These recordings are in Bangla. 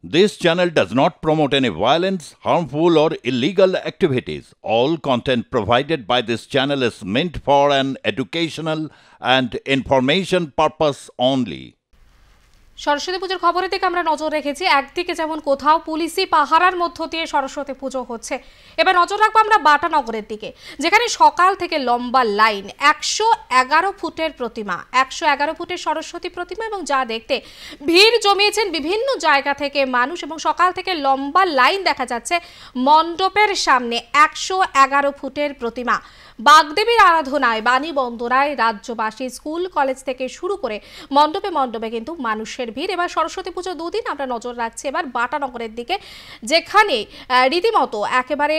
This channel does not promote any violence, harmful, or illegal activities. All content provided by this channel is meant for an educational and information purpose only. Saraswati পুজোর খবরের দিকে আমরা নজর রেখেছি। একদিকে যেমন কোথাও পুলিশি পাহারার মধ্য দিয়ে সরস্বতী পুজো হচ্ছে, এবার নজর রাখবো আমরা বাটানগরের দিকে, যেখানে সকাল থেকে লম্বা লাইন। 111 ফুটের প্রতিমা, 111 ফুটের সরস্বতী প্রতিমা, এবং যা দেখতে ভিড় জমিয়েছেন বিভিন্ন জায়গা থেকে মানুষ, এবং সকাল থেকে লম্বা লাইন দেখা যাচ্ছে মণ্ডপের সামনে। 111 ফুটের প্রতিমা, বাগদেবীর আরাধনায়, বাণী বন্দনায় রাজ্যবাসী, স্কুল কলেজ থেকে শুরু করে মণ্ডপে মণ্ডপে কিন্তু মানুষের ভিড়। এবার সরস্বতী পুজো দুদিন আমরা নজর রাখছি এবার বাটানগরের দিকে, যেখানে রীতিমতো একেবারে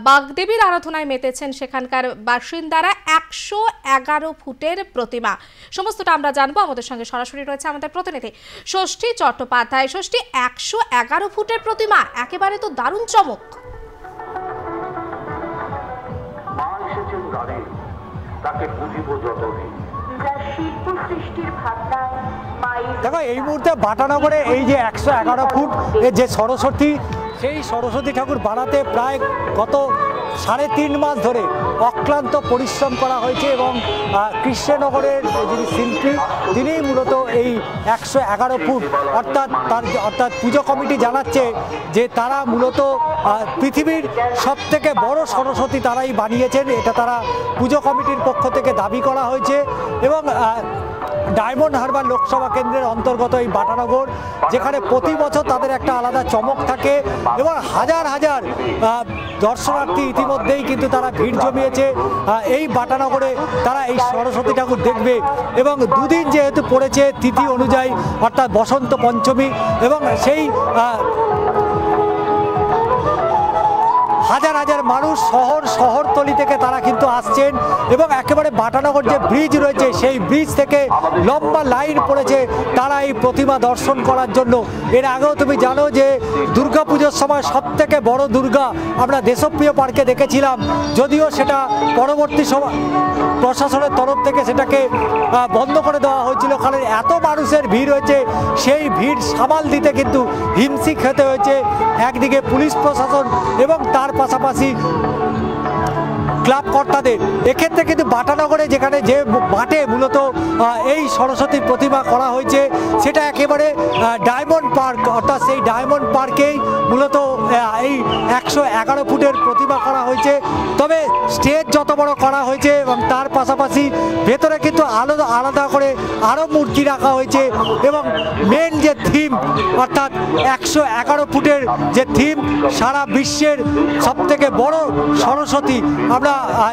বাগদেবীর আরাধনায় মেতেছেন সেখানকার বাসিন্দারা। 111 ফুটের প্রতিমা, সমস্তটা আমরা জানবো। আমাদের সঙ্গে সরাসরি রয়েছে আমাদের প্রতিনিধি ষষ্ঠী চট্টোপাধ্যায়। ষষ্ঠী, 111 ফুটের প্রতিমা, একেবারে তো দারুণ চমক। দেখো, এই মুহূর্তে বাটানগরে এই যে 111 ফুট যে সরস্বতী, সেই সরস্বতী ঠাকুর বানাতে প্রায় গত 3.5 মাস ধরে অক্লান্ত পরিশ্রম করা হয়েছে, এবং কৃষ্ণনগরের যিনি শিল্পী তিনিই মূলত এই 111 ফুট অর্থাৎ পুজো কমিটি জানাচ্ছে যে তারা মূলত পৃথিবীর সবথেকে বড় সরস্বতী তারাই বানিয়েছেন। এটা তারা পুজো কমিটির পক্ষ থেকে দাবি করা হয়েছে। এবং ডায়মন্ড হারবার লোকসভা কেন্দ্রের অন্তর্গত এই বাটানগর, যেখানে প্রতি বছর তাদের একটা আলাদা চমক থাকে, এবং হাজার হাজার দর্শনার্থী ইতিমধ্যেই কিন্তু তারা ভিড় জমিয়েছে এই বাটানগরে। তারা এই সরস্বতী ঠাকুর দেখবে, এবং দুদিন যেহেতু পড়েছে তিথি অনুযায়ী, অর্থাৎ বসন্ত পঞ্চমী, এবং সেই হাজার হাজার মানুষ শহরতলি থেকে তারা কিন্তু আসছেন, এবং একেবারে বাটানগর যে ব্রিজ রয়েছে সেই ব্রিজ থেকে লম্বা লাইন পড়েছে তারা এই প্রতিমা দর্শন করার জন্য। এর আগেও তুমি জানো যে দুর্গাপুজোর সময় সবথেকে বড় দুর্গা আমরা দেশপ্রিয় পার্কে দেখেছিলাম, যদিও সেটা পরবর্তী সময় প্রশাসনের তরফ থেকে সেটাকে বন্ধ করে দেওয়া হয়েছিল, কারণ এত মানুষের ভিড় হয়েছে, সেই ভিড় সামাল দিতে কিন্তু হিমশিম খেতে হয়েছে একদিকে পুলিশ প্রশাসন এবং তার পাশাপাশি ক্লাব কর্তাদের। এক্ষেত্রে কিন্তু বাটানগরে যেখানে যে মাঠে মূলত এই সরস্বতীর প্রতিমা করা হয়েছে সেটা একেবারে ডায়মন্ড পার্ক, অর্থাৎ সেই ডায়মন্ড পার্কেই মূলত এই 111 ফুটের প্রতিমা করা হয়েছে। তবে স্টেজ যত বড় করা হয়েছে, এবং তার পাশাপাশি ভেতরে কিন্তু আলাদা করে আরও মূর্তি রাখা হয়েছে, এবং মেন যে থিম, অর্থাৎ 111 ফুটের যে থিম, সারা বিশ্বের সবথেকে বড় সরস্বতী। আমরা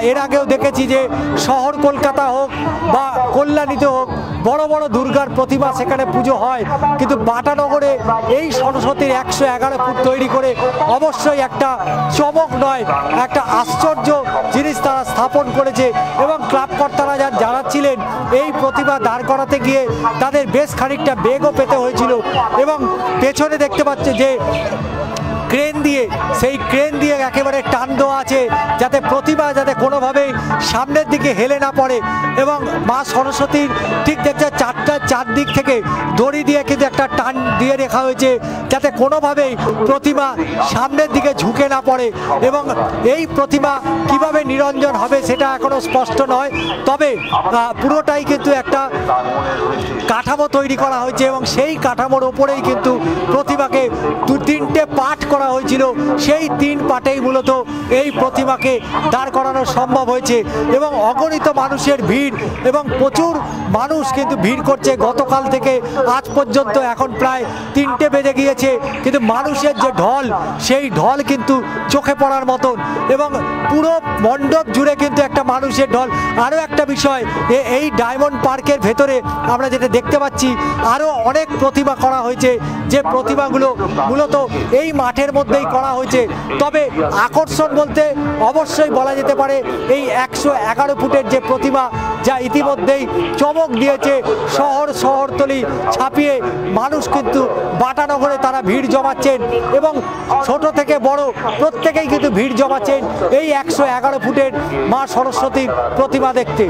এর আগেও দেখেছি যে শহর কলকাতা হোক বা কল্যাণীতে হোক, বড় বড় দুর্গার প্রতিমা সেখানে পুজো হয়, কিন্তু বাটানগরে এই সরস্বতীর 111 ফুট তৈরি করে অবশ্যই একটা চমক নয়, একটা আশ্চর্য জিনিস তারা স্থাপন করেছে। এবং ক্লাব কর্তারা যারা জানাচ্ছিলেন এই প্রতিমা দাঁড় করাতে গিয়ে তাদের বেশ খানিকটা বেগও পেতে হয়েছিল, এবং পেছনে দেখতে পাচ্ছে যে সেই ক্রেন দিয়ে একেবারে টান দেওয়া আছে, যাতে প্রতিমা যাতে কোনোভাবেই সামনের দিকে হেলে না পড়ে। এবং মা সরস্বতীর ঠিক দেখছে চারদিক থেকে দড়ি দিয়ে কিন্তু একটা টান দিয়ে রাখা হয়েছে, যাতে কোনোভাবেই প্রতিমা সামনের দিকে ঝুঁকে না পড়ে। এবং এই প্রতিমা কিভাবে নিরঞ্জন হবে সেটা এখনো স্পষ্ট নয়, তবে পুরোটাই কিন্তু একটা কাঠামো তৈরি করা হয়েছে, এবং সেই কাঠামোর ওপরেই কিন্তু প্রতিমাকে 2-3টে পাঠ করা হয়েছিল। সেই 3 পাটেই মূলত এই প্রতিমাকে দাঁড় করানো সম্ভব হয়েছে, এবং অগণিত মানুষের ভিড়, এবং প্রচুর মানুষ কিন্তু ভিড় করছে গতকাল থেকে আজ পর্যন্ত। এখন প্রায় 3টে বেজে গিয়েছে, কিন্তু মানুষের যে ঢল, সেই ঢল কিন্তু চোখে পড়ার মতন, এবং পুরো মণ্ডপ জুড়ে কিন্তু একটা মানুষের ঢল। আরও একটা বিষয়, এই ডায়মন্ড পার্কের ভেতরে আমরা যেটা দেখতে পাচ্ছি, আরও অনেক প্রতিমা করা হয়েছে, যে প্রতিমাগুলো মূলত এই মাঠের মধ্যেই করা হয়েছে। তবে আকর্ষণ বলতে অবশ্যই বলা যেতে পারে এই 111 ফুটের যে প্রতিমা, যা ইতিমধ্যেই চমক দিয়েছে শহরতলি ছাপিয়ে। মানুষ কিন্তু বাটানগরে তারা ভিড় জমাচ্ছেন এবং ছোট থেকে বড় প্রত্যেকেই কিন্তু ভিড় জমাচ্ছেন এই 111 ফুটের মা সরস্বতীর প্রতিমা দেখতে।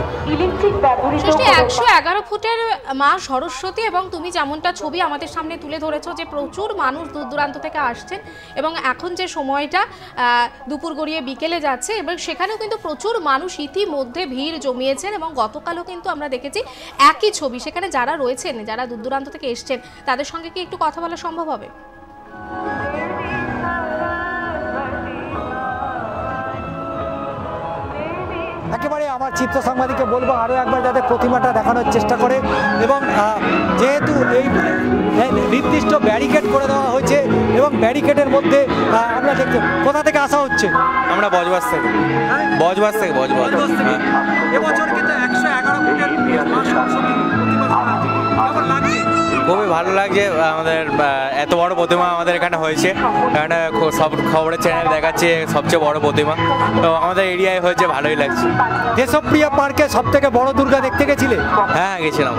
111 ফুটের মা সরস্বতী, এবং তুমি যেমনটা ছবি আমাদের সামনে তুলে ধরেছো যে প্রচুর মানুষ দূর দূরান্ত থেকে আসছেন, এবং এখন যে সময়টা দুপুর গড়িয়ে বিকেলে যাচ্ছে এবং সেখানেও কিন্তু প্রচুর মানুষ ইতিমধ্যে ভিড় জমিয়েছেন। এবং গতকালও কিন্তু আমরা দেখেছি একই ছবি। সেখানে যারা রয়েছেন, যারা দূর দূরান্ত থেকে এসছেন, তাদের সঙ্গে কি একটু কথা বলা সম্ভব হবে? একেবারে আমার চিত্র সাংবাদিককে বলবো আরও একবার যাতে প্রতিমাটা দেখানোর চেষ্টা করে, এবং যেহেতু এই নির্দিষ্ট ব্যারিকেড করে দেওয়া হয়েছে এবং ব্যারিকেডের মধ্যে আমরা দেখতে। কোথা থেকে আসা হচ্ছে? আমরা বজবাস থেকে। বজবাস। এবছর কিন্তু 111 ফুটের খুবই ভালো লাগছে। আমাদের এত বড় প্রতিমা আমাদের এখানে হয়েছে, এখানে সব খবরের চ্যানেল দেখাচ্ছে সবচেয়ে বড় প্রতিমা, তো আমাদের এরিয়ায় হয়েছে, ভালোই লাগছে। দেশপ্রিয় পার্কে সব থেকে বড় দুর্গা দেখতে গেছিলে? হ্যাঁ গেছিলাম।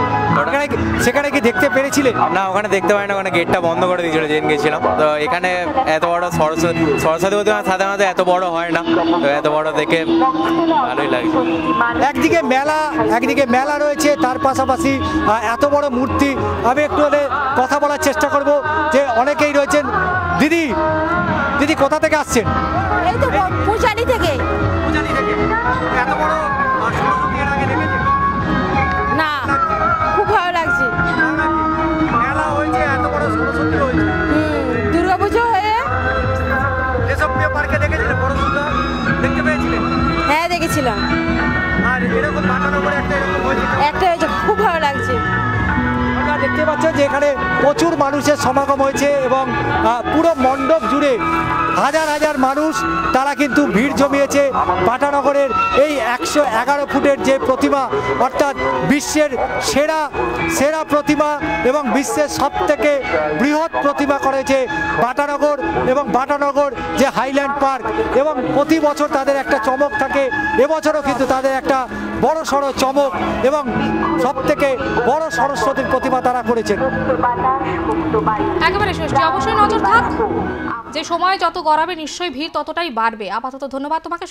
সেখানে কি দেখতে পেরেছিলে? না, ওখানে দেখতে পাই না, ওখানে গেটটা বন্ধ করে দিয়েছিল যেদিন গেছিলাম। তো এখানে এত বড় সরস্বতী প্রতিমা সাধারণত এত বড় হয় না, তো এত বড় দেখে ভালোই লাগছে। একদিকে মেলা রয়েছে, তার পাশাপাশি এত বড় মূর্তি। আমি একটু কথা বলার চেষ্টা করব যে অনেকেই রয়েছেন। দিদি কোথা থেকে আসছেন? এই তো পূজারি থেকে। এত বড় সরস্বতী এর আগে দেখেছেন? না, খুব ভালো লাগছে। মেলা হয়েছে, এত বড় সরস্বতী হয়েছে। দুর্গাপুজো হয়ে দেশপ্রিয় পার্কে দেখেছিলেন বড় দুর্গা? দেখতে পেয়েছিলেন? হ্যাঁ দেখেছিলাম। আর এরকম বাটানগরে একটা হয়েছে, খুব ভালো লাগছে। দেখতে পাচ্ছেন যে এখানে প্রচুর মানুষের সমাগম হয়েছে এবং পুরো মণ্ডপ জুড়ে হাজার হাজার মানুষ তারা কিন্তু ভিড় জমিয়েছে বাটানগরের এই 111 ফুটের যে প্রতিমা, অর্থাৎ বিশ্বের সেরা প্রতিমা এবং বিশ্বের সবথেকে বৃহৎ প্রতিমা করেছে বাটানগর। এবং বাটানগর যে হাইল্যান্ড পার্ক, এবং প্রতি বছর তাদের একটা চমক থাকে, এবছরও কিন্তু তাদের একটা বড় সড়ো চমক এবং সবথেকে বড় সরস্বতীর প্রতিমা তারা করেছেন। একেবারে ষষ্ঠী, অবশ্যই নজর থাক, যে সময় যত গড়াবে নিশ্চয়ই ভিড় ততটাই বাড়বে। আপাতত ধন্যবাদ তোমাকে।